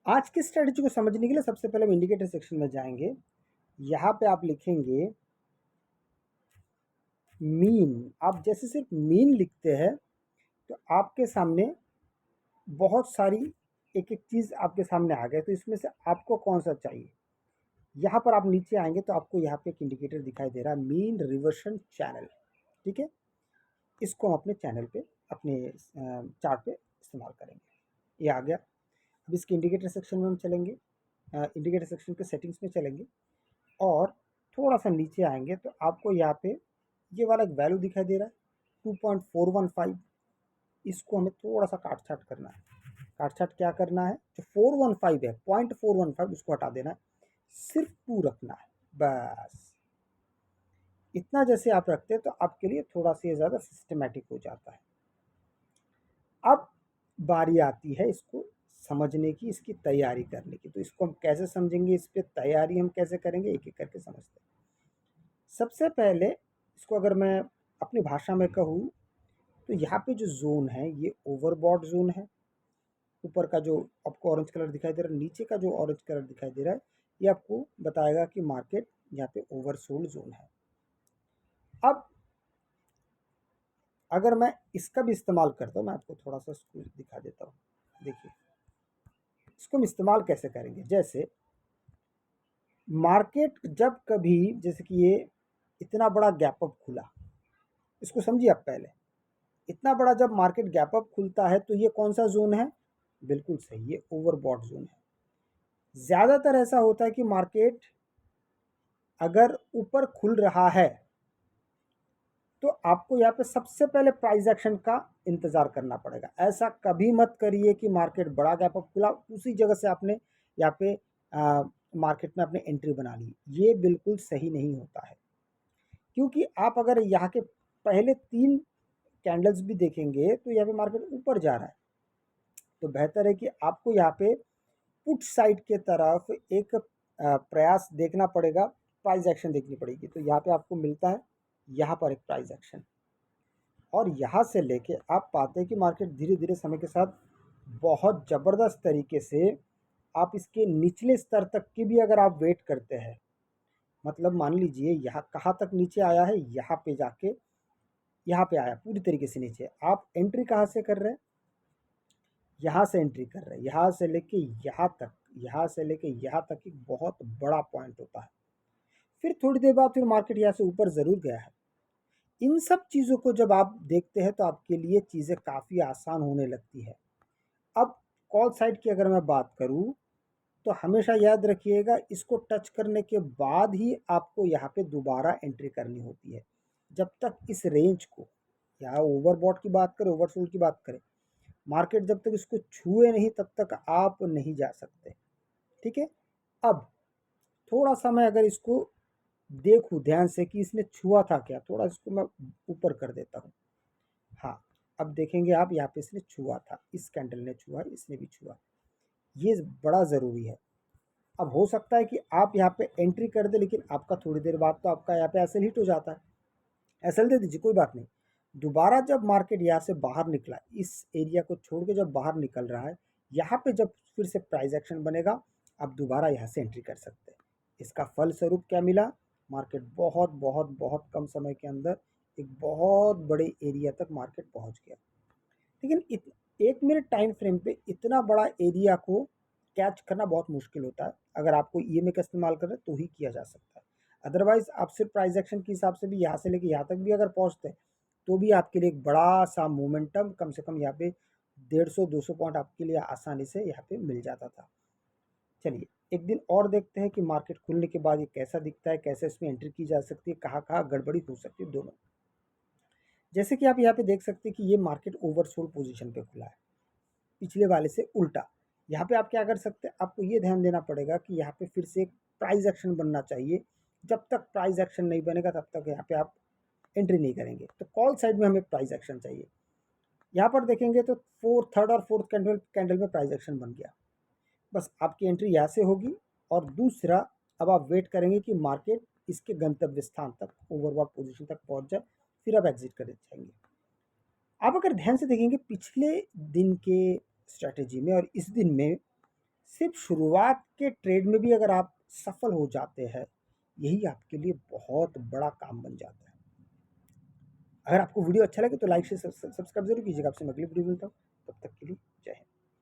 आज की स्ट्रेटजी को समझने के लिए सबसे पहले हम इंडिकेटर सेक्शन में जाएंगे। यहाँ पे आप लिखेंगे मीन। आप जैसे सिर्फ मीन लिखते हैं तो आपके सामने बहुत सारी एक एक चीज़ आपके सामने आ गए। तो इसमें से आपको कौन सा चाहिए, यहाँ पर आप नीचे आएंगे तो आपको यहाँ पे एक इंडिकेटर दिखाई दे रहा है, मीन रिवर्शन चैनल। ठीक है, इसको हम अपने चैनल पे, अपने चार्ट पे इस्तेमाल करेंगे। ये आ गया। अब इसके इंडिकेटर सेक्शन में हम चलेंगे, इंडिकेटर सेक्शन के सेटिंग्स में चलेंगे और थोड़ा सा नीचे आएंगे तो आपको यहाँ पे ये वाला एक वैल्यू दिखाई दे रहा है 2.415। इसको हमें थोड़ा सा काट छाट करना है। काट छाट क्या करना है, जो 415 है, 0.415 उसको हटा देना है, सिर्फ 2 रखना है बस। इतना जैसे आप रखते हैं तो आपके लिए थोड़ा सा ज़्यादा सिस्टमेटिक हो जाता है। अब बारी आती है इसको समझने की, इसकी तैयारी करने की। तो इसको हम कैसे समझेंगे, इस पर तैयारी हम कैसे करेंगे, एक एक करके समझते हैं। सबसे पहले इसको अगर मैं अपनी भाषा में कहूँ तो यहाँ पे जो जोन है ये ओवरबॉट जोन है। ऊपर का जो आपको ऑरेंज कलर दिखाई दे रहा है, नीचे का जो ऑरेंज कलर दिखाई दे रहा है, ये आपको बताएगा कि मार्केट यहाँ पे ओवरसोल्ड जोन है। अब अगर मैं इसका भी इस्तेमाल करता हूँ, मैं आपको थोड़ा सा इसको दिखा देता हूँ। देखिए इसको हम इस्तेमाल कैसे करेंगे। जैसे मार्केट जब कभी, जैसे कि ये इतना बड़ा गैप अप खुला, इसको समझिए आप पहले। इतना बड़ा जब मार्केट गैप अप खुलता है तो ये कौन सा जोन है, बिल्कुल सही, ये ओवरबॉट जोन है। ज़्यादातर ऐसा होता है कि मार्केट अगर ऊपर खुल रहा है तो आपको यहाँ पे सबसे पहले प्राइस एक्शन का इंतज़ार करना पड़ेगा। ऐसा कभी मत करिए कि मार्केट बड़ा गैप अप खुला उसी जगह से आपने यहाँ पे मार्केट में आपने एंट्री बना ली। ये बिल्कुल सही नहीं होता है, क्योंकि आप अगर यहाँ के पहले 3 कैंडल्स भी देखेंगे तो यहाँ पे मार्केट ऊपर जा रहा है। तो बेहतर है कि आपको यहाँ पे पुट साइड के तरफ एक प्रयास देखना पड़ेगा, प्राइस एक्शन देखनी पड़ेगी। तो यहाँ पे आपको मिलता है यहाँ पर एक प्राइस एक्शन, और यहाँ से लेके आप पाते हैं कि मार्केट धीरे धीरे समय के साथ बहुत ज़बरदस्त तरीके से आप इसके निचले स्तर तक की भी अगर आप वेट करते हैं, मतलब मान लीजिए यहाँ कहाँ तक नीचे आया है, यहाँ पे जाके यहाँ पे आया पूरी तरीके से नीचे, आप एंट्री कहाँ से कर रहे हैं, यहाँ से एंट्री कर रहे हैं। यहाँ से लेके यहाँ तक, यहाँ से लेके यहाँ तक एक बहुत बड़ा पॉइंट होता है। फिर थोड़ी देर बाद फिर मार्केट यहाँ से ऊपर ज़रूर गया है। इन सब चीज़ों को जब आप देखते हैं तो आपके लिए चीज़ें काफ़ी आसान होने लगती है। अब कॉल साइड की अगर मैं बात करूँ तो हमेशा याद रखिएगा, इसको टच करने के बाद ही आपको यहाँ पे दोबारा एंट्री करनी होती है। जब तक इस रेंज को, या ओवरबॉट की बात करें, ओवरसोल्ड की बात करें, मार्केट जब तक इसको छुए नहीं तब तक आप नहीं जा सकते। ठीक है, अब थोड़ा सा मैं अगर इसको देखूँ ध्यान से कि इसने छुआ था क्या, थोड़ा इसको मैं ऊपर कर देता हूँ। हाँ, अब देखेंगे आप यहाँ पे इसने छुआ था, इस कैंडल ने छुआ, इसने भी छुआ, ये बड़ा ज़रूरी है। अब हो सकता है कि आप यहाँ पे एंट्री कर दे, लेकिन आपका थोड़ी देर बाद तो आपका यहाँ पे एसएल हिट हो जाता है। एसएल दे दीजिए, कोई बात नहीं। दोबारा जब मार्केट यहाँ से बाहर निकला, इस एरिया को छोड़ के जब बाहर निकल रहा है, यहाँ पे जब फिर से प्राइस एक्शन बनेगा, आप दोबारा यहाँ से एंट्री कर सकते हैं। इसका फलस्वरूप क्या मिला, मार्केट बहुत बहुत बहुत कम समय के अंदर एक बहुत बड़े एरिया तक मार्केट पहुँच गया। लेकिन 1 मिनट टाइम फ्रेम पे इतना बड़ा एरिया को कैच करना बहुत मुश्किल होता है। अगर आपको ईएमए का इस्तेमाल करें तो ही किया जा सकता है। अदरवाइज आप सिर्फ प्राइस एक्शन के हिसाब से भी यहाँ से लेके यहाँ तक भी अगर पहुँचते हैं तो भी आपके लिए एक बड़ा सा मोमेंटम, कम से कम यहाँ पे 150-200 पॉइंट आपके लिए आसानी से यहाँ पे मिल जाता था। चलिए एक दिन और देखते हैं कि मार्केट खुलने के बाद ये कैसा दिखता है, कैसे इसमें एंट्री की जा सकती है, कहाँ कहाँ गड़बड़ी हो सकती है, दोनों। जैसे कि आप यहाँ पे देख सकते हैं कि ये मार्केट ओवरसोल्ड पोजीशन पे खुला है, पिछले वाले से उल्टा। यहाँ पे आप क्या कर सकते हैं, आपको ये ध्यान देना पड़ेगा कि यहाँ पे फिर से एक प्राइस एक्शन बनना चाहिए। जब तक प्राइस एक्शन नहीं बनेगा तब तक यहाँ पे आप एंट्री नहीं करेंगे। तो कॉल साइड में हमें प्राइस एक्शन चाहिए। यहाँ पर देखेंगे तो थर्ड और फोर्थ कैंडल में प्राइस एक्शन बन गया, बस आपकी एंट्री यहाँ से होगी। और दूसरा, अब आप वेट करेंगे कि मार्केट इसके गंतव्य स्थान तक, ओवरबॉट पोजीशन तक पहुँच जाए, फिर आप एग्जिट कर जाएंगे। आप अगर ध्यान से देखेंगे पिछले दिन के स्ट्रैटेजी में और इस दिन में सिर्फ शुरुआत के ट्रेड में भी अगर आप सफल हो जाते हैं, यही आपके लिए बहुत बड़ा काम बन जाता है। अगर आपको वीडियो अच्छा लगे तो लाइक से सब्सक्राइब जरूर कीजिएगा। आपसे मैं अगली वीडियो मिलता हूँ, तब तक के लिए जय हिंद।